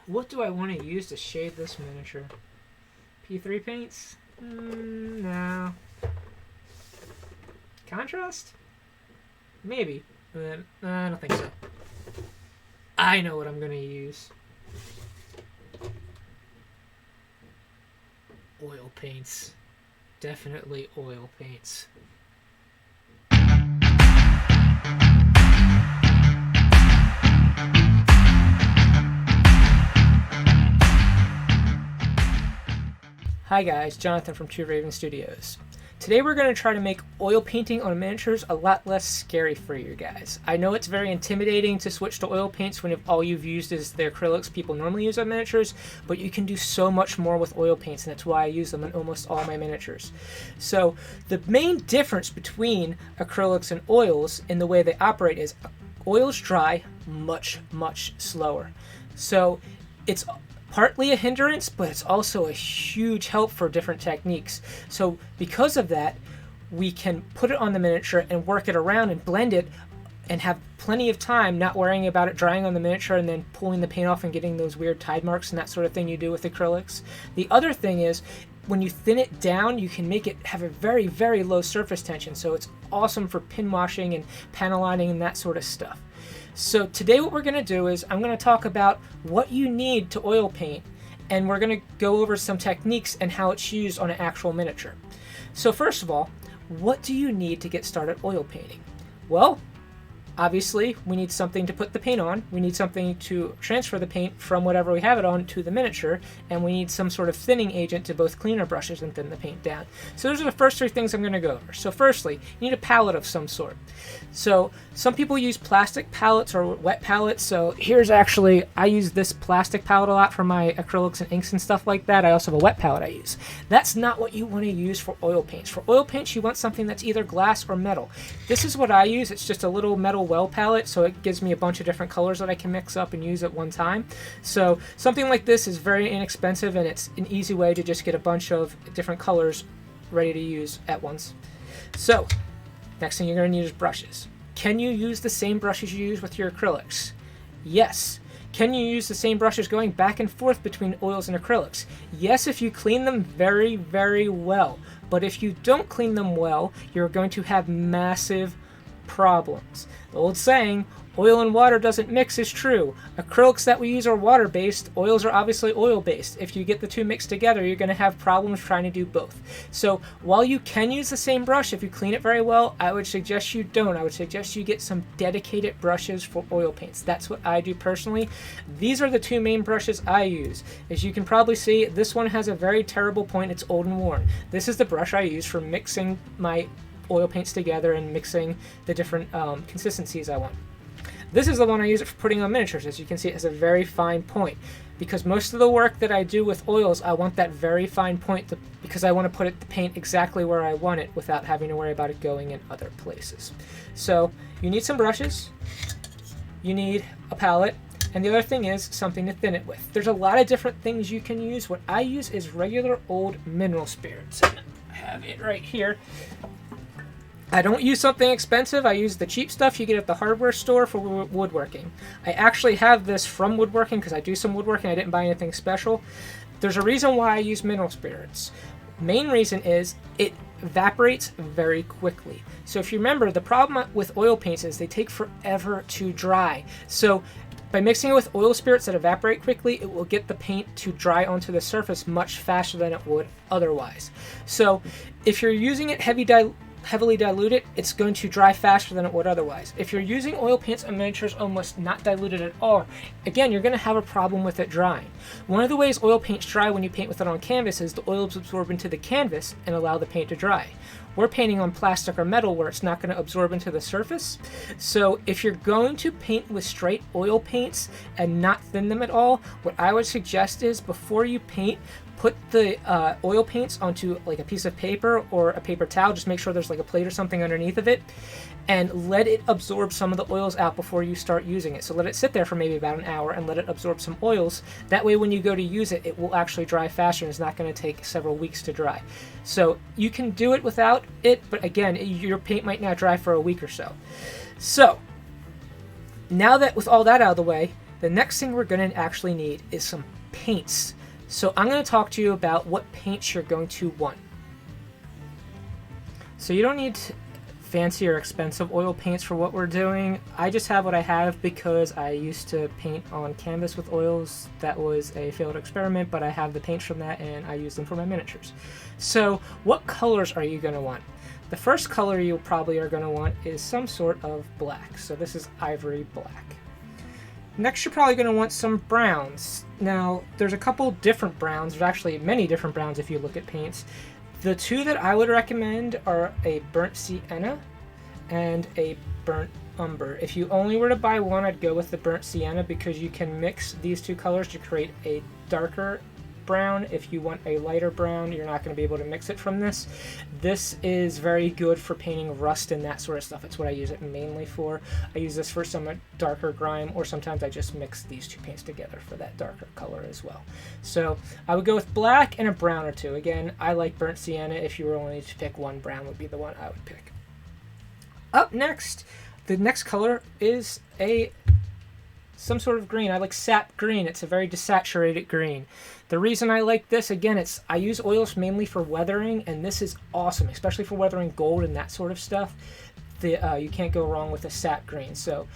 What do I want to use to shade this miniature? P3 paints? No. Contrast? Maybe. But I don't think so. I know what I'm going to use. Oil paints. Definitely oil paints. Hi guys, Jonathan from Two Raven Studios. Today we're going to try to make oil painting on miniatures a lot less scary for you guys. I know it's very intimidating to switch to oil paints when all you've used is the acrylics people normally use on miniatures, but you can do so much more with oil paints, and that's why I use them in almost all my miniatures. So the main difference between acrylics and oils in the way they operate is oils dry much slower. So it's partly a hindrance, but it's also a huge help for different techniques. So because of that, we can put it on the miniature and work it around and blend it and have plenty of time not worrying about it drying on the miniature and then pulling the paint off and getting those weird tide marks and that sort of thing you do with acrylics. The other thing is, when you thin it down, you can make it have a very low surface tension, so it's awesome for pin washing and panel lining and that sort of stuff. So today what we're going to do is I'm going to talk about what you need to oil paint, and we're going to go over some techniques and how it's used on an actual miniature. So first of all, what do you need to get started oil painting? Well, obviously we need something to put the paint on, we need something to transfer the paint from whatever we have it on to the miniature, and we need some sort of thinning agent to both clean our brushes and thin the paint down. So those are the first three things I'm going to go over. So firstly, you need a palette of some sort. So some people use plastic palettes or wet palettes. So here's actually, I use this plastic palette a lot for my acrylics and inks and stuff like that. I also have a wet palette I use. That's not what you want to use for oil paints. For oil paints, you want something that's either glass or metal. This is what I use. It's just a little metal well palette, so it gives me a bunch of different colors that I can mix up and use at one time. So something like this is very inexpensive, and it's an easy way to just get a bunch of different colors ready to use at once. So next thing you're going to need is brushes. Can you use the same brushes you use with your acrylics? Yes. Can you use the same brushes going back and forth between oils and acrylics? Yes, if you clean them very well. But if you don't clean them well, you're going to have massive problems. The old saying, oil and water doesn't mix, is true. Acrylics that we use are water-based, oils are obviously oil-based. If you get the two mixed together, you're going to have problems trying to do both. So while you can use the same brush if you clean it very well, I would suggest you don't. I would suggest you get some dedicated brushes for oil paints. That's what I do personally. These are the two main brushes I use. As you can probably see, this one has a very terrible point. It's old and worn. This is the brush I use for mixing my oil paints together and mixing the different consistencies I want. This is the one I use it for putting on miniatures. As you can see, it has a very fine point. Because most of the work that I do with oils, I want that very fine point because I want to put the paint exactly where I want it without having to worry about it going in other places. So you need some brushes, you need a palette, and the other thing is something to thin it with. There's a lot of different things you can use. What I use is regular old mineral spirits. I have it right here. I don't use something expensive. I use the cheap stuff you get at the hardware store for woodworking. I actually have this from woodworking because I do some woodworking. I didn't buy anything special. There's a reason why I use mineral spirits. Main reason is it evaporates very quickly. So if you remember, the problem with oil paints is they take forever to dry. So by mixing it with oil spirits that evaporate quickly, it will get the paint to dry onto the surface much faster than it would otherwise. So if you're using it heavily diluted, it's going to dry faster than it would otherwise. If you're using oil paints on miniatures almost not diluted at all, again, you're going to have a problem with it drying. One of the ways oil paints dry when you paint with it on canvas is the oils absorb into the canvas and allow the paint to dry. We're painting on plastic or metal where it's not going to absorb into the surface. So if you're going to paint with straight oil paints and not thin them at all, what I would suggest is before you paint, put the oil paints onto like a piece of paper or a paper towel. Just make sure there's like a plate or something underneath of it, and let it absorb some of the oils out before you start using it. So let it sit there for maybe about an hour and let it absorb some oils. That way when you go to use it, it will actually dry faster and it's not going to take several weeks to dry. So you can do it without it, but again, your paint might not dry for a week or so. So now that with all that out of the way, The next thing we're going to actually need is some paints. So I'm going to talk to you about what paints you're going to want. So you don't need fancy or expensive oil paints for what we're doing. I just have what I have because I used to paint on canvas with oils. That was a failed experiment, but I have the paints from that and I use them for my miniatures. So what colors are you going to want? The first color you probably are going to want is some sort of black. So this is ivory black. Next, you're probably going to want some browns. Now, there's a couple different browns. There's actually many different browns if you look at paints. The two that I would recommend are a burnt sienna and a burnt umber. If you only were to buy one, I'd go with the burnt sienna because you can mix these two colors to create a darker brown. If you want a lighter brown, you're not going to be able to mix it from this. This is very good for painting rust and that sort of stuff. It's what I use it mainly for. I use this for some darker grime, or sometimes I just mix these two paints together for that darker color as well. So I would go with black and a brown or two. Again, I like burnt sienna. If you were only to pick one, brown would be the one I would pick. Up next, the next color is some sort of green. I like sap green. It's a very desaturated green. The reason I like this, again, I use oils mainly for weathering, and this is awesome, especially for weathering gold and that sort of stuff. You can't go wrong with a sap green. So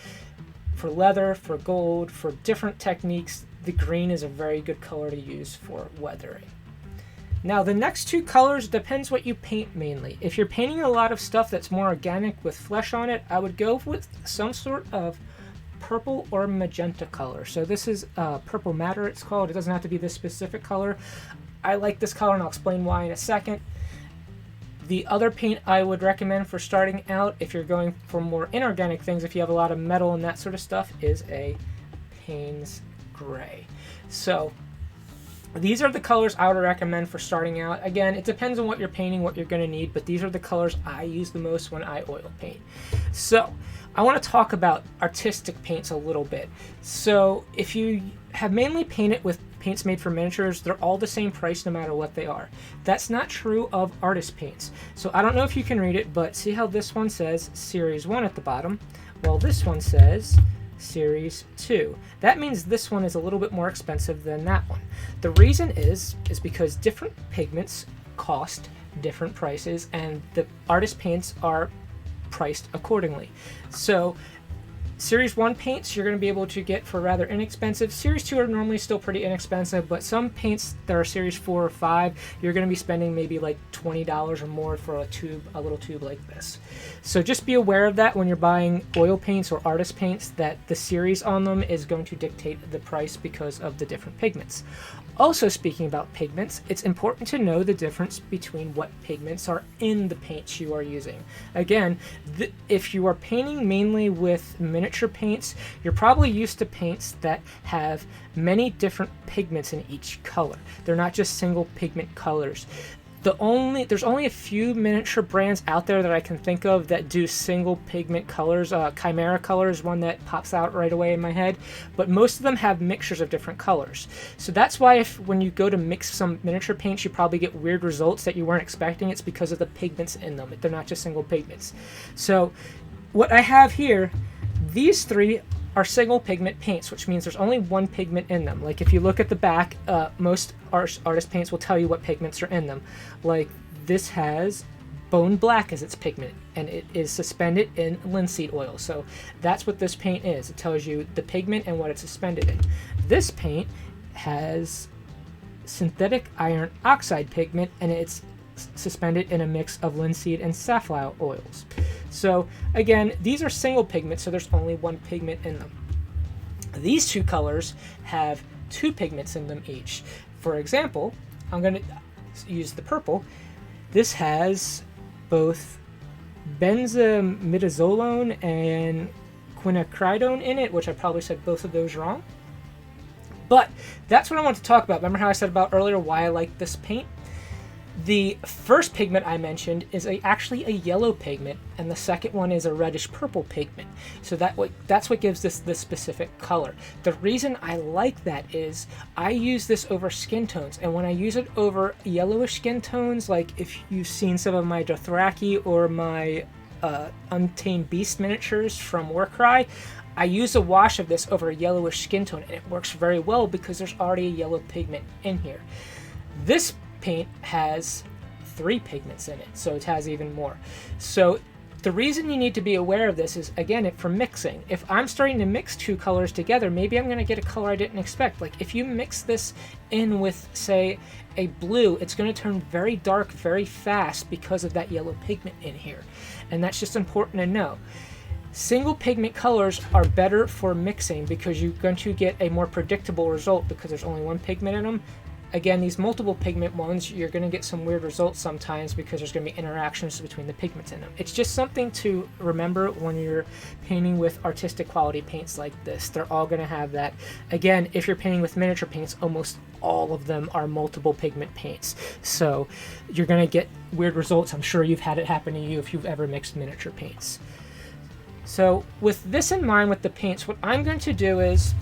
for leather, for gold, for different techniques, the green is a very good color to use for weathering. Now the next two colors depends what you paint mainly. If you're painting a lot of stuff that's more organic with flesh on it, I would go with some sort of purple or magenta color. So this is purple matter, it's called. It doesn't have to be this specific color. I like this color and I'll explain why in a second. The other paint I would recommend for starting out, if you're going for more inorganic things, if you have a lot of metal and that sort of stuff, is a Payne's Gray. So these are the colors I would recommend for starting out. Again, it depends on what you're painting, what you're going to need, but these are the colors I use the most when I oil paint. So I want to talk about artistic paints a little bit. So if you have mainly painted with paints made for miniatures, they're all the same price no matter what they are. That's not true of artist paints. So I don't know if you can read it, but see how this one says Series 1 at the bottom? Well, this one says Series 2. That means this one is a little bit more expensive than that one. The reason is because different pigments cost different prices, and the artist paints are priced accordingly. So Series 1 paints you're going to be able to get for rather inexpensive. Series 2 are normally still pretty inexpensive, but some paints that are Series 4 or 5, you're going to be spending maybe like $20 or more for a little tube like this. So just be aware of that when you're buying oil paints or artist paints, that the series on them is going to dictate the price because of the different pigments. Also, speaking about pigments, it's important to know the difference between what pigments are in the paints you are using. Again, if you are painting mainly with miniature paints, you're probably used to paints that have many different pigments in each color. They're not just single pigment colors. There's only a few miniature brands out there that I can think of that do single pigment colors. Chimera color is one that pops out right away in my head, but most of them have mixtures of different colors. So that's why when you go to mix some miniature paints, you probably get weird results that you weren't expecting. It's because of the pigments in them. They're not just single pigments. So what I have here, these three are single pigment paints, which means there's only one pigment in them. Like if you look at the back, most artist paints will tell you what pigments are in them. Like this has bone black as its pigment, and it is suspended in linseed oil. So that's what this paint is. It tells you the pigment and what it's suspended in. This paint has synthetic iron oxide pigment, and it's suspended in a mix of linseed and safflower oils. So again, these are single pigments, so there's only one pigment in them. These two colors have two pigments in them each. For example, I'm going to use the purple. This has both benzimidazolone and quinacridone in it, which I probably said both of those wrong. But that's what I want to talk about. Remember how I said about earlier why I like this paint? The first pigment I mentioned is actually a yellow pigment, and the second one is a reddish purple pigment. So that's what gives this specific color. The reason I like that is I use this over skin tones, and when I use it over yellowish skin tones, like if you've seen some of my Dothraki or my Untamed Beast miniatures from Warcry, I use a wash of this over a yellowish skin tone, and it works very well because there's already a yellow pigment in here. This paint has 3 pigments in it, so it has even more. So the reason you need to be aware of this is, again, for mixing. If I'm starting to mix 2 colors together, maybe I'm going to get a color I didn't expect. Like if you mix this in with, say, a blue, it's going to turn very dark very fast because of that yellow pigment in here. And that's just important to know. Single pigment colors are better for mixing because you're going to get a more predictable result because there's only 1 pigment in them. Again, these multiple pigment ones, you're going to get some weird results sometimes because there's going to be interactions between the pigments in them. It's just something to remember when you're painting with artistic quality paints like this. They're all going to have that. Again, if you're painting with miniature paints, almost all of them are multiple pigment paints. So you're going to get weird results. I'm sure you've had it happen to you if you've ever mixed miniature paints. So with this in mind with the paints, what I'm going to do is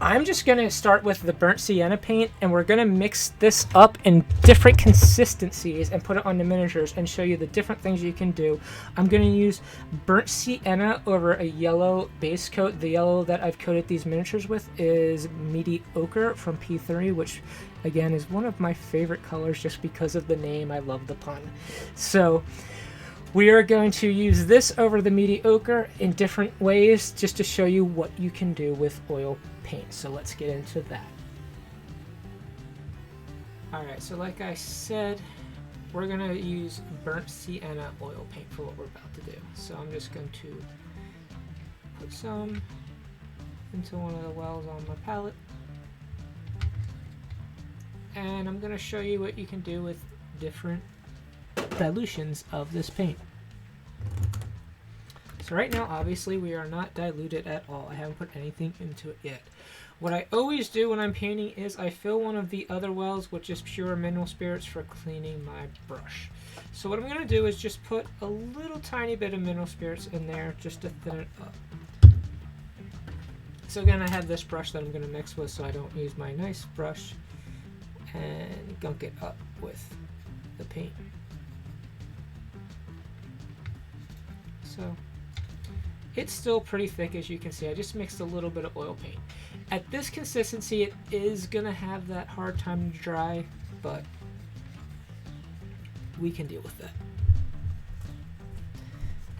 I'm just going to start with the burnt sienna paint, and we're going to mix this up in different consistencies and put it on the miniatures and show you the different things you can do. I'm going to use burnt sienna over a yellow base coat. The yellow that I've coated these miniatures with is mediocre from P3, which again is one of my favorite colors just because of the name. I love the pun. So we are going to use this over the mediocre in different ways just to show you what you can do with oil paint. So let's get into that. Alright, so like I said, we're going to use burnt sienna oil paint for what we're about to do. So I'm just going to put some into one of the wells on my palette. And I'm going to show you what you can do with different dilutions of this paint. So right now, obviously, we are not diluted at all. I haven't put anything into it yet. What I always do when I'm painting is I fill one of the other wells with just pure mineral spirits for cleaning my brush. So what I'm going to do is just put a little tiny bit of mineral spirits in there just to thin it up. So again, I have this brush that I'm going to mix with so I don't use my nice brush and gunk it up with the paint. So it's still pretty thick, as you can see. I just mixed a little bit of oil paint. At this consistency, it is going to have that hard time to dry, but we can deal with that.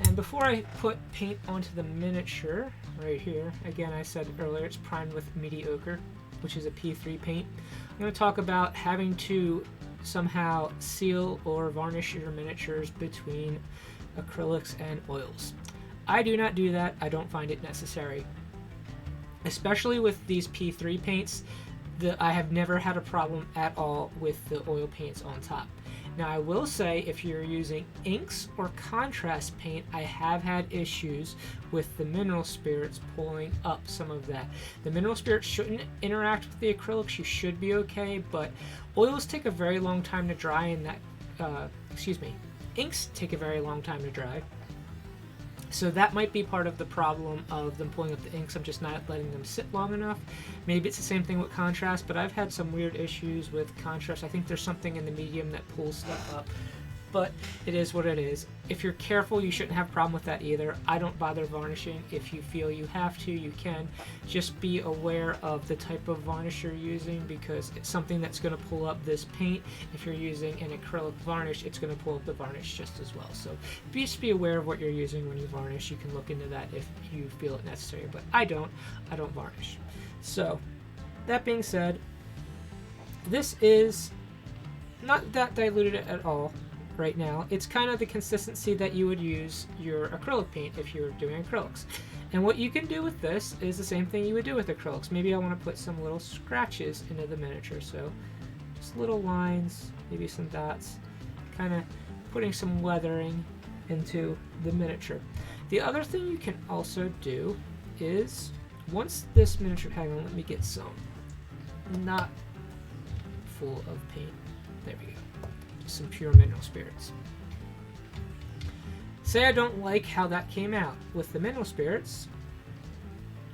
And before I put paint onto the miniature, right here, again, I said earlier, it's primed with mediocre, which is a P3 paint. I'm going to talk about having to somehow seal or varnish your miniatures between acrylics and oils. I do not do that. I don't find it necessary. Especially with these P3 paints, I have never had a problem at all with the oil paints on top. Now I will say if you're using inks or contrast paint, I have had issues with the mineral spirits pulling up some of that. The mineral spirits shouldn't interact with the acrylics. You should be okay, but oils take a very long time to dry, and that, inks take a very long time to dry. So that might be part of the problem of them pulling up the inks. I'm just not letting them sit long enough. Maybe it's the same thing with contrast, but I've had some weird issues with contrast. I think there's something in the medium that pulls stuff up, but it is what it is. If you're careful, you shouldn't have a problem with that either. I don't bother varnishing. If you feel you have to, you can. Just be aware of the type of varnish you're using, because it's something that's going to pull up this paint. If you're using an acrylic varnish, it's going to pull up the varnish just as well. So just be aware of what you're using when you varnish. You can look into that if you feel it necessary, but I don't varnish. So that being said, this is not that diluted at all. Right now, it's kind of the consistency that you would use your acrylic paint if you were doing acrylics. And what you can do with this is the same thing you would do with acrylics. Maybe I want to put some little scratches into the miniature, so just little lines, maybe some dots, kind of putting some weathering into the miniature. The other thing you can also do is, once this miniature, hang on, let me get some not full of paint. There we go. Some pure mineral spirits. Say I don't like how that came out. With the mineral spirits,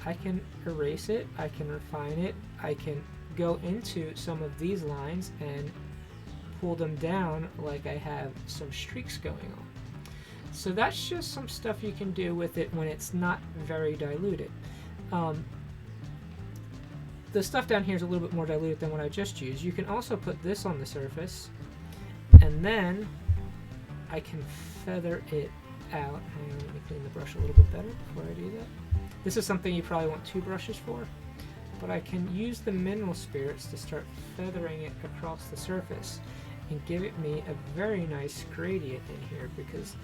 I can erase it, I can refine it, I can go into some of these lines and pull them down like I have some streaks going on. So that's just some stuff you can do with it when it's not very diluted. The stuff down here is a little bit more diluted than what I just used. You can also put this on the surface, and then I can feather it out. Hang on, let me clean the brush a little bit better before I do that. This is something you probably want 2 brushes for, but I can use the mineral spirits to start feathering it across the surface and give it me a very nice gradient in here, because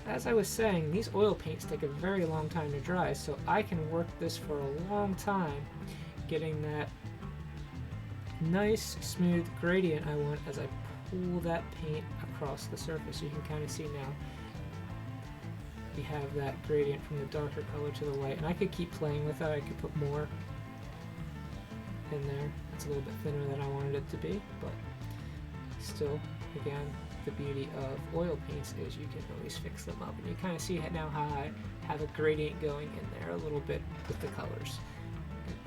as I was saying, these oil paints take a very long time to dry, so I can work this for a long time, getting that nice smooth gradient I want as I pull that paint across the surface. You can kind of see now we have that gradient from the darker color to the light, and I could keep playing with it. I could put more in there. It's a little bit thinner than I wanted it to be, but still, again, the beauty of oil paints is you can always fix them up, and you kind of see now how I have a gradient going in there a little bit with the colors.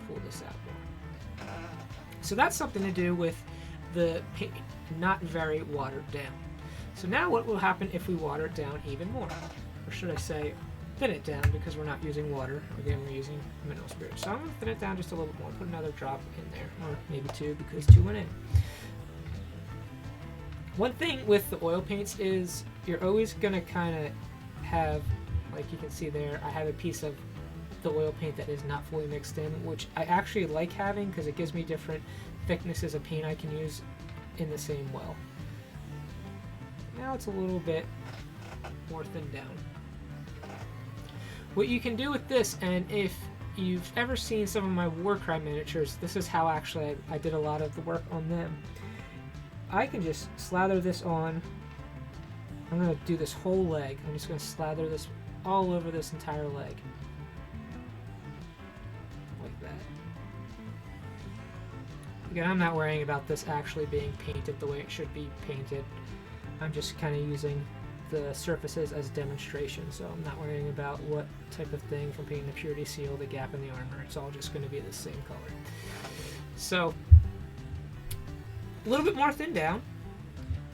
Pull this out more. So that's something to do with the paint not very watered down. So now what will happen if we water it down even more? Or should I say thin it down, because we're not using water. Again, we're using mineral spirits. So I'm going to thin it down just a little bit more. Put another drop in there, or maybe 2 because 2 went in. One thing with the oil paints is you're always going to kind of have, like you can see there, I have a piece of the oil paint that is not fully mixed in, which I actually like having because it gives me different thicknesses of paint I can use in the same well. Now it's a little bit more thinned down. What you can do with this, and if you've ever seen some of my Warcry miniatures, this is how actually I did a lot of the work on them. I can just slather this on. I'm going to do this whole leg. I'm just going to slather this all over this entire leg. Like that. Again, I'm not worrying about this actually being painted the way it should be painted. I'm just kind of using the surfaces as demonstration, so I'm not worrying about what type of thing from painting the purity seal, the gap in the armor. It's all just going to be the same color. So a little bit more thin down.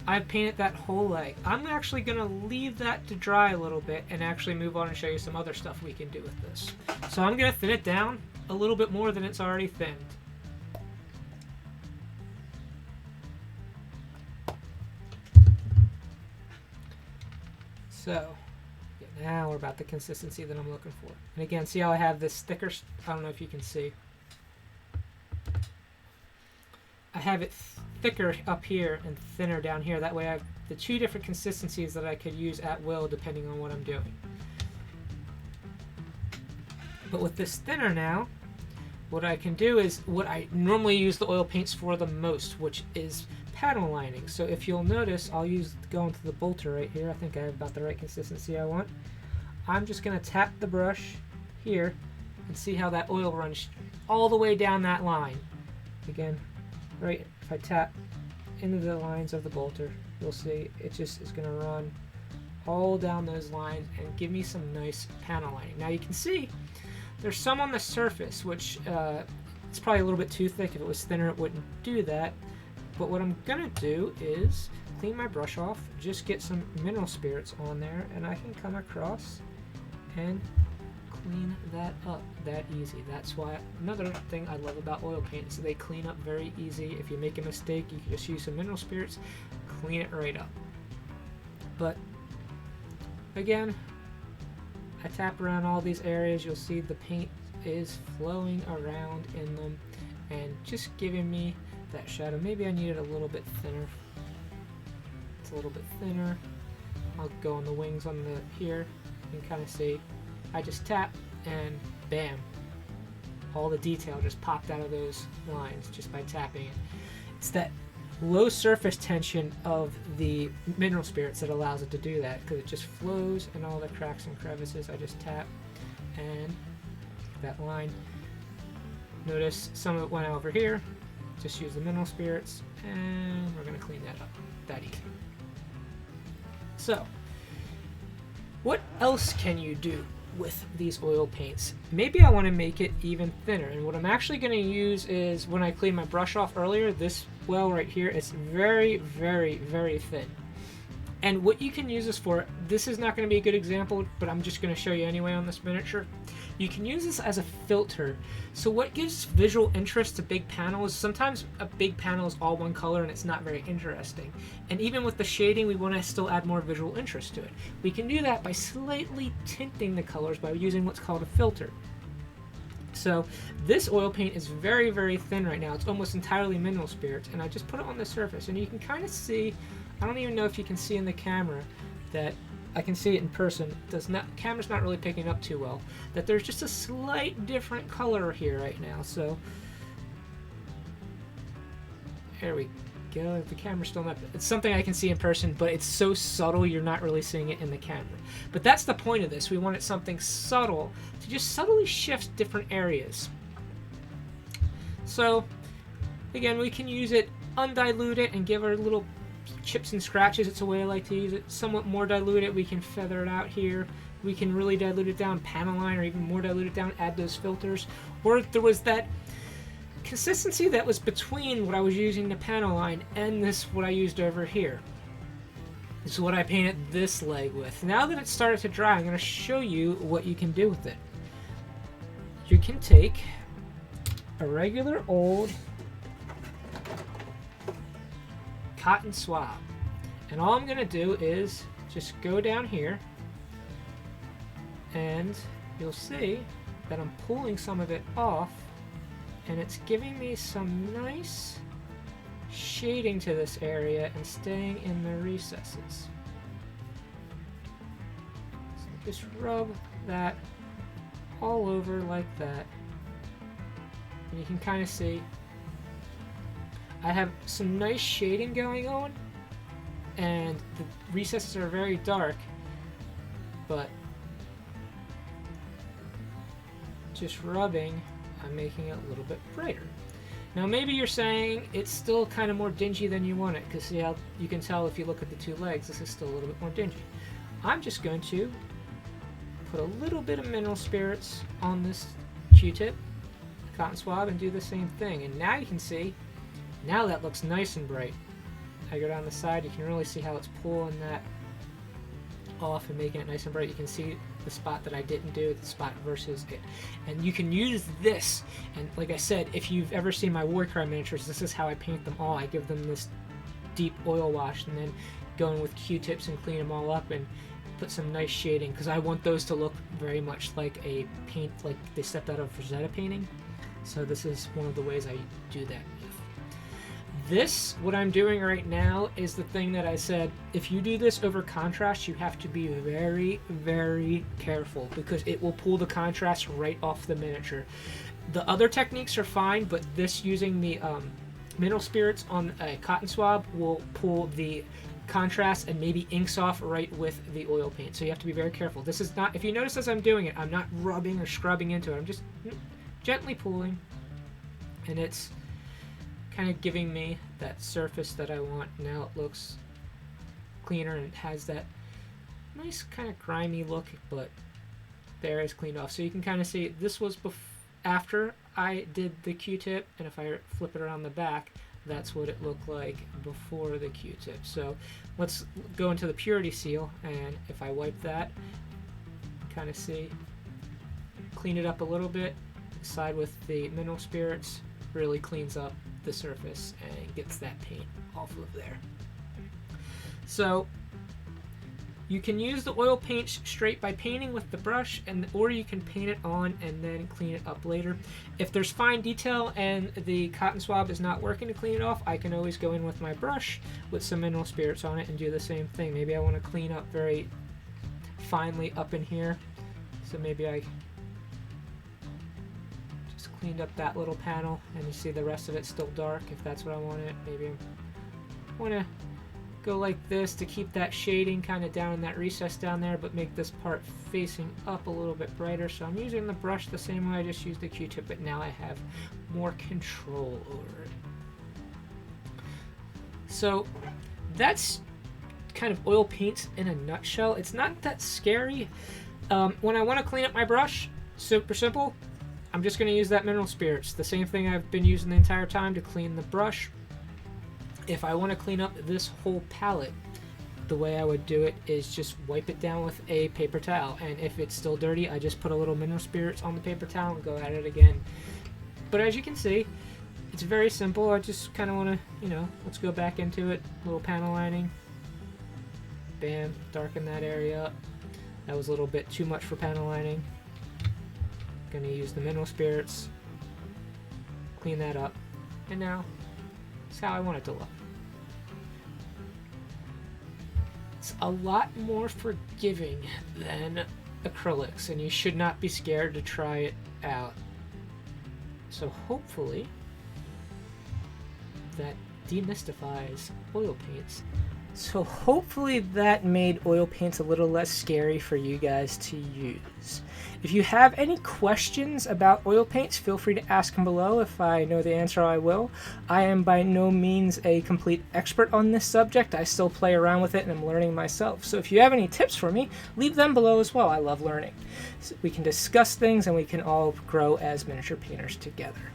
I've painted that whole leg. I'm actually going to leave that to dry a little bit and actually move on and show you some other stuff we can do with this. So I'm going to thin it down a little bit more than it's already thinned. So yeah, now we're about the consistency that I'm looking for. And again, see how I have this thicker, I don't know if you can see. I have it thicker up here and thinner down here. That way I have the 2 different consistencies that I could use at will depending on what I'm doing. But with this thinner now, what I can do is what I normally use the oil paints for the most, which is panel lining. So if you'll notice, I'll go into the bolter right here. I think I have about the right consistency I want. I'm just going to tap the brush here and see how that oil runs all the way down that line. Again, right, if I tap into the lines of the bolter, you'll see it just is going to run all down those lines and give me some nice panel lining. Now you can see there's some on the surface, which it's probably a little bit too thick. If it was thinner, it wouldn't do that. But what I'm going to do is clean my brush off, just get some mineral spirits on there, and I can come across and clean that up that easy. That's why another thing I love about oil paint is they clean up very easy. If you make a mistake, you can just use some mineral spirits, clean it right up. But again, I tap around all these areas. You'll see the paint is flowing around in them and just giving me that shadow. Maybe I need it a little bit thinner. It's a little bit thinner. I'll go on the wings on the here. You can kind of see I just tap and bam, all the detail just popped out of those lines just by tapping it. It's that low surface tension of the mineral spirits that allows it to do that, because it just flows in all the cracks and crevices. I just tap and that line. Notice some of it went over here. Just use the mineral spirits and we're going to clean that up that easy. So what else can you do with these oil paints? Maybe I want to make it even thinner, and what I'm actually going to use is, when I cleaned my brush off earlier, this well right here, it's very, very, very thin. And what you can use this for, this is not going to be a good example, but I'm just going to show you anyway on this miniature. You can use this as a filter. So what gives visual interest to big panels, sometimes a big panel is all one color and it's not very interesting. And even with the shading, we want to still add more visual interest to it. We can do that by slightly tinting the colors by using what's called a filter. So this oil paint is very, very thin right now. It's almost entirely mineral spirits, and I just put it on the surface, and you can kind of see, I don't even know if you can see in the camera that, I can see it in person, camera's not really picking up too well, that there's just a slight different color here right now. So there we go. The camera's still not, it's something I can see in person, but it's so subtle you're not really seeing it in the camera. But that's the point of this. We wanted something subtle to just subtly shift different areas. So again, we can use it undiluted and give our little chips and scratches. It's a way I like to use it. Somewhat more diluted, we can feather it out here. We can really dilute it down, panel line, or even more dilute it down, add those filters. Or there was that consistency that was between what I was using the panel line and this, what I used over here. This is what I painted this leg with. Now that it's started to dry, I'm going to show you what you can do with it. You can take a regular old cotton swab, and all I'm going to do is just go down here, and you'll see that I'm pulling some of it off, and it's giving me some nice shading to this area and staying in the recesses. So just rub that all over like that, and you can kind of see I have some nice shading going on, and the recesses are very dark, but just rubbing, I'm making it a little bit brighter. Now maybe you're saying it's still kind of more dingy than you want it, because see how you can tell if you look at the two legs, this is still a little bit more dingy. I'm just going to put a little bit of mineral spirits on this Q-tip, cotton swab, and do the same thing. And now you can see, now that looks nice and bright. I go down the side, you can really see how it's pulling that off and making it nice and bright. You can see the spot that I didn't do, the spot versus it. And you can use this, and like I said, if you've ever seen my Warcry miniatures, this is how I paint them all. I give them this deep oil wash and then go in with Q-tips and clean them all up and put some nice shading, because I want those to look very much like a paint, like they stepped out of Rosetta painting. So this is one of the ways I do that. This, what I'm doing right now, is the thing that I said, if you do this over contrast, you have to be very, very careful, because it will pull the contrast right off the miniature. The other techniques are fine, but this, using the mineral spirits on a cotton swab, will pull the contrast and maybe inks off right with the oil paint. So you have to be very careful. This is not, if you notice as I'm doing it, I'm not rubbing or scrubbing into it. I'm just gently pulling, and it's kind of giving me that surface that I want. Now it looks cleaner and it has that nice kind of grimy look, but there is cleaned off. So you can kind of see this was after I did the Q-tip, and if I flip it around the back, that's what it looked like before the Q-tip. So let's go into the purity seal, and if I wipe that, kind of see, clean it up a little bit, side with the mineral spirits, really cleans up the surface and gets that paint off of there. So you can use the oil paint straight by painting with the brush, or you can paint it on and then clean it up later. If there's fine detail and the cotton swab is not working to clean it off, I can always go in with my brush with some mineral spirits on it and do the same thing. Maybe I want to clean up very finely up in here, so maybe I just cleaned up that little panel, and you see the rest of it's still dark. If that's what I want it, maybe I want to go like this to keep that shading kind of down in that recess down there, but make this part facing up a little bit brighter. So I'm using the brush the same way I just used the Q-tip, but now I have more control over it. So that's kind of oil paint in a nutshell. It's not that scary. When I want to clean up my brush, super simple, I'm just going to use that mineral spirits, the same thing I've been using the entire time to clean the brush. If I want to clean up this whole palette, the way I would do it is just wipe it down with a paper towel, and if it's still dirty, I just put a little mineral spirits on the paper towel and go at it again. But as you can see, it's very simple. I just kind of want to, you know, let's go back into it. Little panel lining. Bam, darken that area up. That was a little bit too much for panel lining. Gonna use the mineral spirits. Clean that up. And now, it's how I want it to look. It's a lot more forgiving than acrylics, and you should not be scared to try it out. So hopefully that demystifies oil paints. So hopefully that made oil paints a little less scary for you guys to use. If you have any questions about oil paints, feel free to ask them below. If I know the answer, I will. I am by no means a complete expert on this subject. I still play around with it and I'm learning myself. So if you have any tips for me, leave them below as well. I love learning. So we can discuss things and we can all grow as miniature painters together.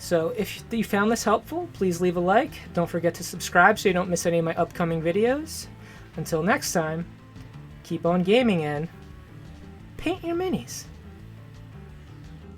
So if you found this helpful, please leave a like. Don't forget to subscribe so you don't miss any of my upcoming videos. Until next time, keep on gaming and paint your minis.